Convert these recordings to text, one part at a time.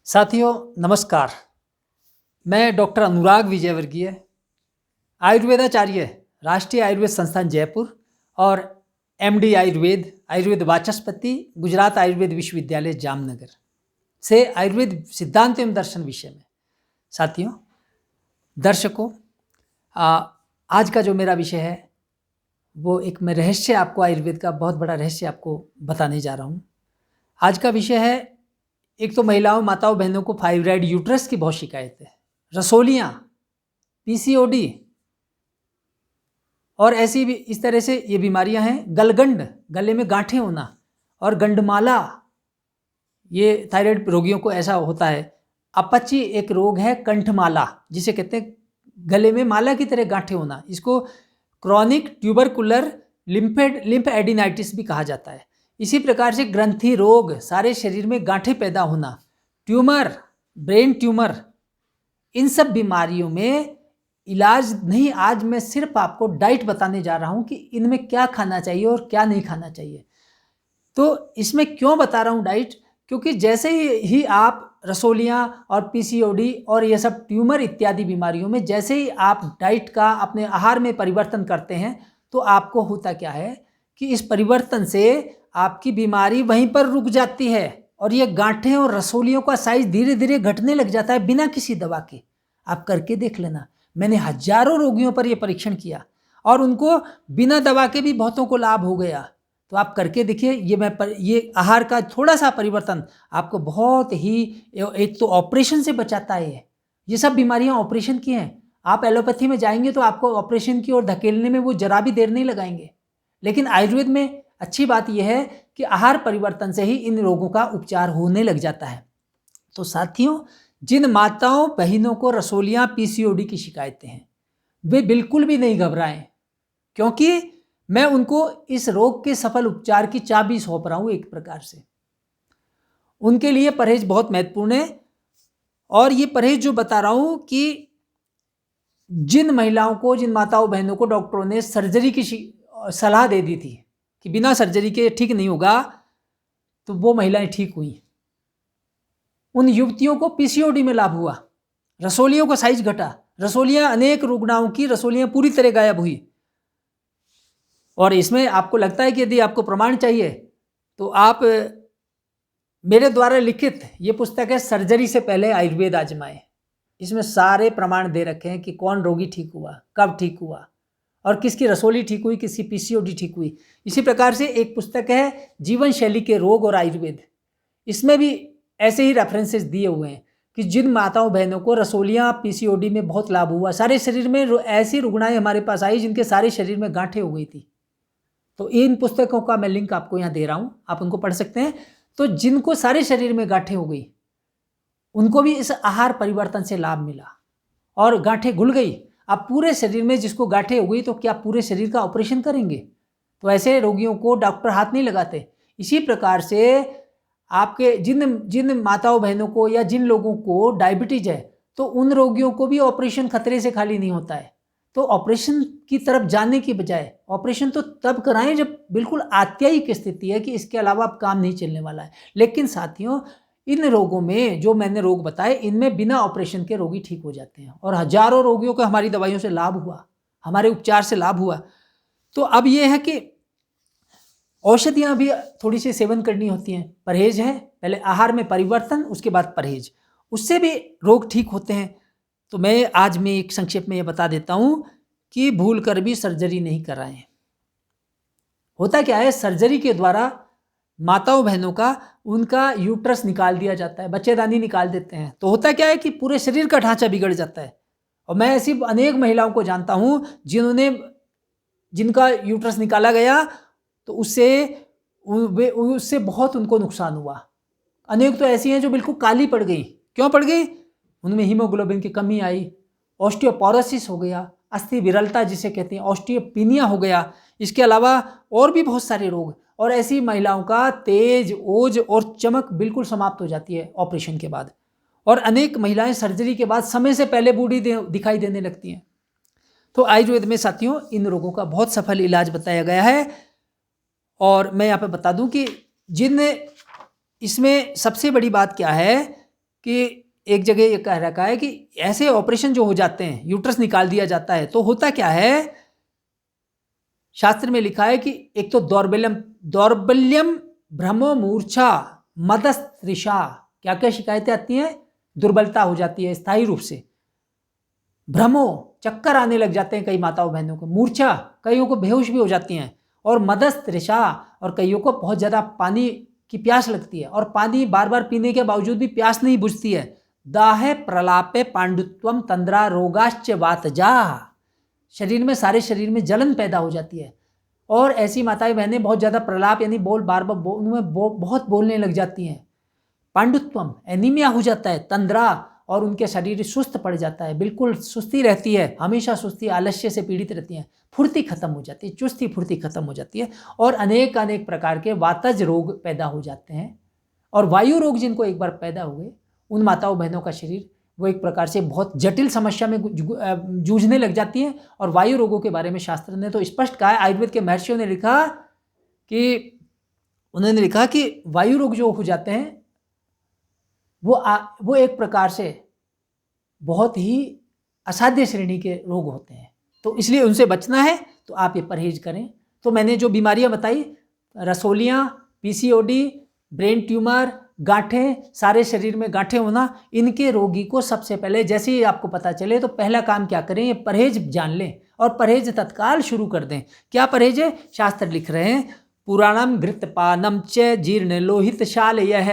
साथियों नमस्कार। मैं डॉक्टर अनुराग विजयवर्गीय, आयुर्वेदाचार्य, राष्ट्रीय आयुर्वेद संस्थान जयपुर और एमडी आयुर्वेद, आयुर्वेद वाचस्पति, गुजरात आयुर्वेद विश्वविद्यालय जामनगर से आयुर्वेद सिद्धांत एवं दर्शन विषय में। साथियों दर्शकों, आज का जो मेरा विषय है वो एक मैं रहस्य आपको, आयुर्वेद का बहुत बड़ा रहस्य आपको बताने जा रहा हूँ। आज का विषय है, एक तो महिलाओं, माताओं, बहनों को फाइब्राइड यूट्रस की बहुत शिकायत है, रसोलियाँ, पीसीओडी और ऐसी भी इस तरह से ये बीमारियां हैं। गलगंड, गले में गांठें होना, और गंडमाला, ये थायराइड रोगियों को ऐसा होता है। अपची एक रोग है कंठमाला, जिसे कहते हैं गले में माला की तरह गांठें होना। इसको क्रॉनिक ट्यूबरकुलर लिम्फेडेनाइटिस भी कहा जाता है। इसी प्रकार से ग्रंथि रोग, सारे शरीर में गांठें पैदा होना, ट्यूमर, ब्रेन ट्यूमर, इन सब बीमारियों में इलाज नहीं। आज मैं सिर्फ आपको डाइट बताने जा रहा हूं कि इनमें क्या खाना चाहिए और क्या नहीं खाना चाहिए। तो इसमें क्यों बता रहा हूं डाइट? क्योंकि जैसे ही आप रसोलियाँ और पीसीओडी और ये सब ट्यूमर इत्यादि बीमारियों में जैसे ही आप डाइट का, अपने आहार में परिवर्तन करते हैं, तो आपको होता क्या है कि इस परिवर्तन से आपकी बीमारी वहीं पर रुक जाती है और ये गांठें और रसोलियों का साइज धीरे धीरे घटने लग जाता है बिना किसी दवा के। आप करके देख लेना। मैंने हजारों रोगियों पर ये परीक्षण किया और उनको बिना दवा के भी बहुतों को लाभ हो गया। तो आप करके देखिए। ये आहार का थोड़ा सा परिवर्तन आपको बहुत ही, एक तो ऑपरेशन से बचाता है। ये सब बीमारियां ऑपरेशन की हैं। आप एलोपैथी में जाएंगे तो आपको ऑपरेशन की ओर धकेलने में वो जरा भी देर नहीं लगाएंगे। लेकिन आयुर्वेद में अच्छी बात यह है कि आहार परिवर्तन से ही इन रोगों का उपचार होने लग जाता है। तो साथियों, जिन माताओं बहनों को रसोलियाँ, पीसीओडी की शिकायतें हैं, वे बिल्कुल भी नहीं घबराएं, क्योंकि मैं उनको इस रोग के सफल उपचार की चाबी सौंप रहा हूँ। एक प्रकार से उनके लिए परहेज बहुत महत्वपूर्ण है। और ये परहेज जो बता रहा हूँ कि जिन महिलाओं को, जिन माताओं बहनों को डॉक्टरों ने सर्जरी की सलाह दे दी थी कि बिना सर्जरी के ठीक नहीं होगा, तो वो महिलाएं ठीक हुई। उन युवतियों को पीसीओडी में लाभ हुआ, रसोलियों का साइज घटा, रसोलियां, अनेक रुग्णाओं की रसोलियां पूरी तरह गायब हुई। और इसमें आपको लगता है कि यदि आपको प्रमाण चाहिए तो आप मेरे द्वारा लिखित ये पुस्तक है, सर्जरी से पहले आयुर्वेद आजमाएं। इसमें सारे प्रमाण दे रखे हैं कि कौन रोगी ठीक हुआ, कब ठीक हुआ और किसकी रसोली ठीक हुई, किसकी पीसीओडी ठीक हुई। इसी प्रकार से एक पुस्तक है, जीवन शैली के रोग और आयुर्वेद। इसमें भी ऐसे ही रेफरेंसेस दिए हुए हैं कि जिन माताओं बहनों को रसोलियाँ, पीसीओडी में बहुत लाभ हुआ, सारे शरीर में ऐसी रुग्णाएं हमारे पास आई जिनके सारे शरीर में गांठें हो गई थी। तो इन पुस्तकों का मैं लिंक आपको यहाँ दे रहा हूँ, आप उनको पढ़ सकते हैं। तो जिनको सारे शरीर में गांठें हो गई, उनको भी इस आहार परिवर्तन से लाभ मिला और गांठें घुल गई। अब पूरे शरीर में जिसको गांठें हो गई, तो क्या पूरे शरीर का ऑपरेशन करेंगे? तो ऐसे रोगियों को डॉक्टर हाथ नहीं लगाते। इसी प्रकार से आपके जिन माताओं बहनों को या जिन लोगों को डायबिटीज है, तो उन रोगियों को भी ऑपरेशन खतरे से खाली नहीं होता है। तो ऑपरेशन की तरफ जाने की बजाय ऑपरेशन तो तब कराएं जब बिल्कुल आत्यायिक स्थिति है कि इसके अलावा अब काम नहीं चलने वाला है। लेकिन साथियों, इन रोगों में जो मैंने रोग बताए, इनमें बिना ऑपरेशन के रोगी ठीक हो जाते हैं और हजारों रोगियों को हमारी दवाइयों से लाभ हुआ, हमारे उपचार से लाभ हुआ। तो अब यह है कि औषधियाँ भी थोड़ी सी सेवन करनी होती हैं। परहेज है, पहले आहार में परिवर्तन, उसके बाद परहेज, उससे भी रोग ठीक होते हैं। तो आज मैं एक संक्षेप में ये बता देता हूँ कि भूल कर भी सर्जरी नहीं कराएं। होता क्या है, सर्जरी के द्वारा माताओं बहनों का, उनका यूट्रस निकाल दिया जाता है, बच्चेदानी निकाल देते हैं। तो होता क्या है कि पूरे शरीर का ढांचा बिगड़ जाता है। और मैं ऐसी अनेक महिलाओं को जानता हूँ जिनका यूट्रस निकाला गया, तो उससे बहुत उनको नुकसान हुआ। अनेक तो ऐसी हैं जो बिल्कुल काली पड़ गई। क्यों पड़ गई? उनमें हीमोग्लोबिन की कमी आई, ऑस्टियोपोरोसिस हो गया, अस्थि विरलता जिसे कहते हैं, ऑस्टियोपिनिया हो गया। इसके अलावा और भी बहुत सारे रोग। और ऐसी महिलाओं का तेज, ओज और चमक बिल्कुल समाप्त हो जाती है ऑपरेशन के बाद। और अनेक महिलाएं सर्जरी के बाद समय से पहले बूढ़ी दिखाई देने लगती हैं। तो आयुर्वेद में साथियों इन रोगों का बहुत सफल इलाज बताया गया है। और मैं यहाँ पे बता दूं कि इसमें सबसे बड़ी बात क्या है कि एक जगह ये कह रखा है कि ऐसे ऑपरेशन जो हो जाते हैं, यूट्रस निकाल दिया जाता है, तो होता क्या है, शास्त्र में लिखा है कि एक तो दौर्बल्यम भ्रमो मूर्छा मदस्तृषा, क्या क्या शिकायतें आती हैं, दुर्बलता हो जाती है स्थायी रूप से, भ्रमो चक्कर आने लग जाते हैं कई माताओं बहनों को, मूर्छा कईयों को बेहोश भी हो जाती हैं, और मदस्तृषा, और कईयों को बहुत ज़्यादा पानी की प्यास लगती है, और पानी बार बार पीने के बावजूद भी प्यास नहीं बुझती है। दाहे प्रलापे पांडुत्वम तंद्रा रोगाश्च वातजा, शरीर में, सारे शरीर में जलन पैदा हो जाती है, और ऐसी माताएं बहनें बहुत ज़्यादा प्रलाप यानी बोल बार बार उनमें बहुत बोलने लग जाती हैं। पांडुत्वम एनीमिया हो जाता है, तंद्रा, और उनके शरीर सुस्त पड़ जाता है, बिल्कुल सुस्ती रहती है, हमेशा सुस्ती आलस्य से पीड़ित रहती हैं, फुर्ती खत्म हो जाती है, चुस्ती फुर्ती खत्म हो जाती है, और अनेक अनेक प्रकार के वातज रोग पैदा हो जाते हैं। और वायु रोग जिनको एक बार पैदा हुए, उन माताओं बहनों का शरीर वो एक प्रकार से बहुत जटिल समस्या में जूझने लग जाती हैं। और वायु रोगों के बारे में शास्त्र ने तो स्पष्ट कहा है, आयुर्वेद के महर्षियों ने लिखा कि उन्होंने लिखा कि वायु रोग जो हो जाते हैं वो एक प्रकार से बहुत ही असाध्य श्रेणी के रोग होते हैं, तो इसलिए उनसे बचना है तो आप ये परहेज करें। तो मैंने जो बीमारियां बताई, रसोलियाँ, पीसीओडी, ब्रेन ट्यूमर, गांठें, सारे शरीर में गांठें होना, इनके रोगी को सबसे पहले जैसे ही आपको पता चले तो पहला काम क्या करें, ये परहेज जान लें और परहेज तत्काल शुरू कर दें। क्या परहेज है, शास्त्र लिख रहे हैं, पुराणम घृतपानम च जीर्ण लोहित शाल यह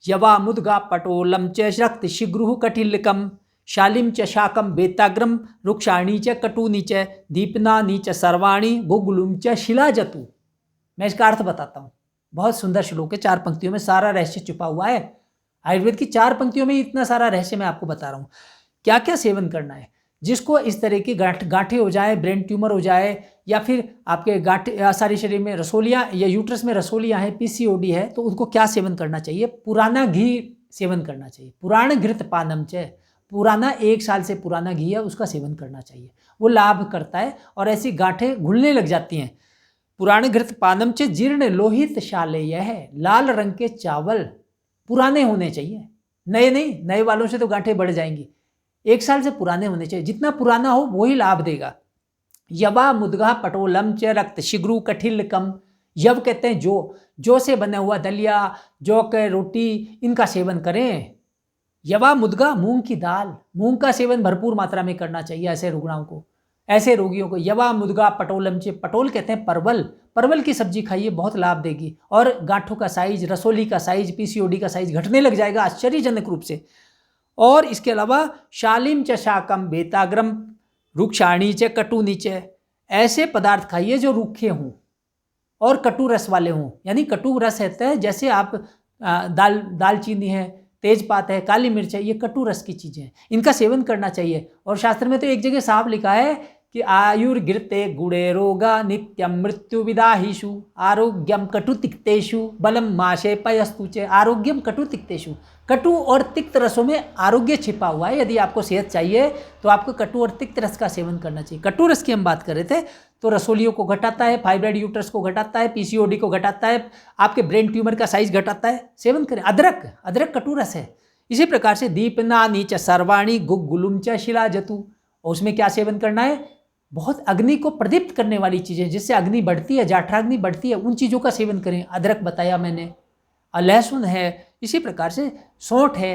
यवा मुद्गा पटोलम च रक्त शीघ्रु कटिलकम शालिम च शाकम बेताग्रम रुक्षाणी च कटूनी च दीपनानी च सर्वाणी गुगुलुम च शिलाजतु। मैं इसका अर्थ बताता हूँ, बहुत सुंदर श्लोक है, 4 पंक्तियों में सारा रहस्य छुपा हुआ है। आयुर्वेद की 4 पंक्तियों में इतना सारा रहस्य मैं आपको बता रहा हूँ। क्या क्या सेवन करना है, जिसको इस तरह की गांठें हो जाए, ब्रेन ट्यूमर हो जाए, या फिर आपके गांठें सारे शरीर में रसोलियाँ या यूट्रस में रसोलियाँ हैं, पीसीओडी है, तो उनको क्या सेवन करना चाहिए, पुराना घी सेवन करना चाहिए। पुराण घृत पानम च, पुराना 1 साल से पुराना घी है उसका सेवन करना चाहिए, वो लाभ करता है और ऐसी गांठें घुलने लग जाती हैं। पुराण घृत पानम च जीर्ण लोहित शाले, यह लाल रंग के चावल पुराने होने चाहिए, नए नहीं, नए वालों से तो गांठें बढ़ जाएंगी, 1 साल से पुराने होने चाहिए, जितना पुराना हो वही लाभ देगा। यवा मुद्गा पटोलम च रक्त शीघ्रु कठिलकम, यव कहते हैं जो से बना हुआ दलिया, जौ के रोटी, इनका सेवन करें। यवा मुद्गा मूंग की दाल, मूंग का सेवन भरपूर मात्रा में करना चाहिए ऐसे रुग्णाओं को, ऐसे रोगियों को। यवा मुद्गा पटोलम च, पटोल कहते हैं परवल, परवल की सब्जी खाइए, बहुत लाभ देगी, और गांठों का साइज, रसोली का साइज, पीसीओडी का साइज घटने लग जाएगा आश्चर्यजनक रूप से। और इसके अलावा शालिम च शाकम बेताग्रम रुक्षाणी च कटूनी च, ऐसे पदार्थ खाइए जो रूखे हों और कटु रस वाले हों, यानी कटु रस रहता है, जैसे आप दालचीनी है, तेजपात है, काली मिर्च है, ये कटु रस की चीज़ें हैं, इनका सेवन करना चाहिए। और शास्त्र में तो एक जगह साफ लिखा है कि आयुर्गिरते गुड़े रोगा नित्यम मृत्यु विदाहिषु आरोग्यम कटु तिक्तेषु बलम माशे पयस्तु च। आरोग्यम कटु तिक्तेषु, कटु और तिक्त रसों में आरोग्य छिपा हुआ है। यदि आपको सेहत चाहिए तो आपको कटु और तिक्त रस का सेवन करना चाहिए। कटु रस की हम बात कर रहे थे, तो रसोलियों को घटाता है, फाइब्रॉइड यूट्रस को घटाता है, पीसीओडी को घटाता है, आपके ब्रेन ट्यूमर का साइज घटाता है, सेवन करें। अदरक कटु रस है। इसी प्रकार से दीपनानी च सर्वाणी गुगुलुम च शिलाजतु, और उसमें क्या सेवन करना है, बहुत अग्नि को प्रदीप्त करने वाली चीज़ें, जिससे अग्नि बढ़ती है, जाठराग्नि बढ़ती है, उन चीज़ों का सेवन करें। अदरक बताया मैंने, लहसुन है, इसी प्रकार से सौंठ है,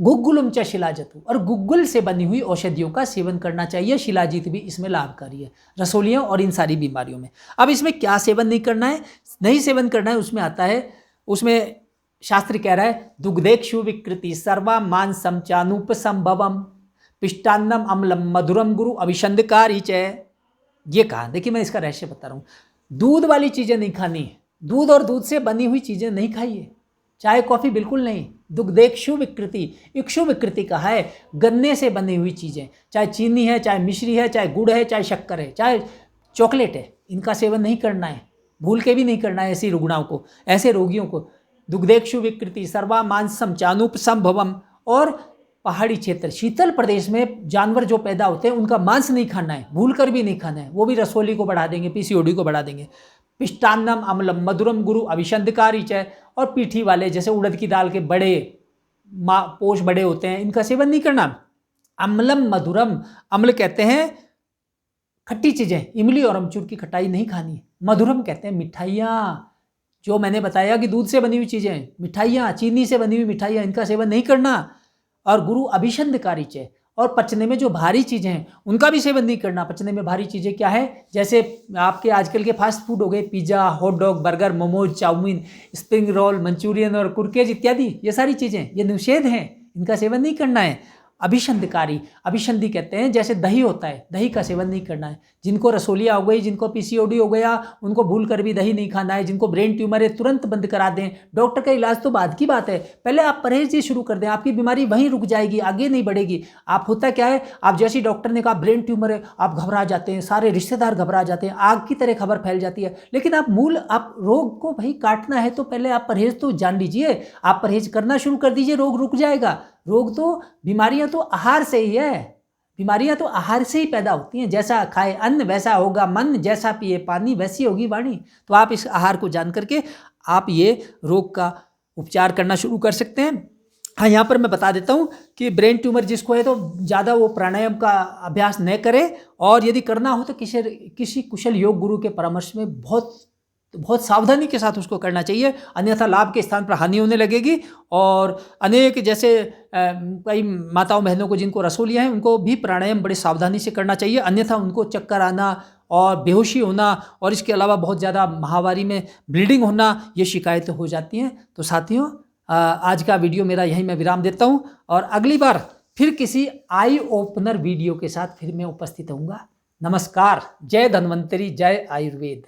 गुग्गुलम च शिलाजतु, और गुग्गुल से बनी हुई औषधियों का सेवन करना चाहिए। शिलाजीत भी इसमें लाभकारी है, रसोलियों और इन सारी बीमारियों में। अब इसमें क्या सेवन नहीं करना है, नहीं सेवन करना है, उसमें आता है, उसमें शास्त्र कह रहा है, दुग्धेक्षु विकृति सर्वा मांसम चानुपसंभवम पिष्टान्नम अम्लम मधुरम गुरु अभिषंधकारी च। ये कहा, देखिए मैं इसका रहस्य बता रहा हूँ, दूध वाली चीज़ें नहीं खानी है, दूध और दूध से बनी हुई चीज़ें नहीं खाइए, चाय कॉफ़ी बिल्कुल नहीं। दुग्धेक्षु विकृति, इक्षु विकृति कहा है, गन्ने से बनी हुई चीज़ें, चाहे चीनी है, चाहे मिश्री है, चाहे गुड़ है, चाहे शक्कर है, चाहे चॉकलेट है, इनका सेवन नहीं करना है, भूल के भी नहीं करना है ऐसी रुग्णाओं को, ऐसे रोगियों को। दुग्धेक्षु विकृति सर्वा मांसम चानुपसंभवम, और पहाड़ी क्षेत्र, शीतल प्रदेश में जानवर जो पैदा होते हैं उनका मांस नहीं खाना है, भूल कर भी नहीं खाना है, वो भी रसोली को बढ़ा देंगे, पीसीओडी को बढ़ा देंगे। पिष्टान्नम अम्लम मधुरम गुरु अभिषंधकारी च, और पीठी वाले जैसे उड़द की दाल के बड़े, पोष बड़े होते हैं, इनका सेवन नहीं करना। अम्लम मधुरम, अम्ल कहते हैं खट्टी चीज़ें, इमली और अमचूर की खटाई नहीं खानी। मधुरम कहते हैं मिठाइयाँ, जो मैंने बताया कि दूध से बनी हुई चीज़ें, मिठाइयाँ, चीनी से बनी हुई मिठाइयाँ, इनका सेवन नहीं करना। और गुरु अभिषंधकारी चे, और पचने में जो भारी चीज़ें हैं उनका भी सेवन नहीं करना। पचने में भारी चीज़ें क्या है, जैसे आपके आजकल के फास्ट फूड हो गए, pizza, hot dog, burger, momos, chowmein, spring roll, Manchurian और कुरकेज इत्यादि, ये सारी चीज़ें ये निषेध हैं, इनका सेवन नहीं करना है। अभिषंधकारी, अभिषंधी कहते हैं जैसे दही होता है, दही का सेवन नहीं करना है। जिनको रसोलिया हो गई, जिनको पीसीओडी हो गया, उनको भूल कर भी दही नहीं खाना है। जिनको ब्रेन ट्यूमर है तुरंत बंद करा दें। डॉक्टर का इलाज तो बाद की बात है, पहले आप परहेज ही शुरू कर दें, आपकी बीमारी वहीं रुक जाएगी, आगे नहीं बढ़ेगी। आप होता क्या है, आप जैसे डॉक्टर ने कहा ब्रेन ट्यूमर है, आप घबरा जाते हैं, सारे रिश्तेदार घबरा जाते हैं, आग की तरह खबर फैल जाती है। लेकिन आप रोग को भाई काटना है तो पहले आप परहेज तो जान लीजिए, आप परहेज करना शुरू कर दीजिए, रोग रुक जाएगा। रोग तो, बीमारियां तो आहार से ही है, बीमारियां तो आहार से ही पैदा होती हैं। जैसा खाए अन्न वैसा होगा मन, जैसा पिए पानी वैसी होगी वाणी। तो आप इस आहार को जान करके आप ये रोग का उपचार करना शुरू कर सकते हैं। हाँ, यहाँ पर मैं बता देता हूँ कि ब्रेन ट्यूमर जिसको है तो ज़्यादा वो प्राणायाम का अभ्यास न करे, और यदि करना हो तो किसी कुशल योग गुरु के परामर्श में बहुत सावधानी के साथ उसको करना चाहिए, अन्यथा लाभ के स्थान पर हानि होने लगेगी। और अनेक जैसे कई माताओं बहनों को जिनको रसोलियाँ हैं उनको भी प्राणायाम बड़ी सावधानी से करना चाहिए, अन्यथा उनको चक्कर आना और बेहोशी होना और इसके अलावा बहुत ज़्यादा माहवारी में ब्लीडिंग होना, ये शिकायतें हो जाती हैं। तो साथियों, आज का वीडियो मेरा यहीं मैं विराम देता हूँ, और अगली बार फिर किसी आई ओपनर वीडियो के साथ फिर मैं उपस्थित होऊंगा। नमस्कार, जय धन्वंतरी, जय आयुर्वेद।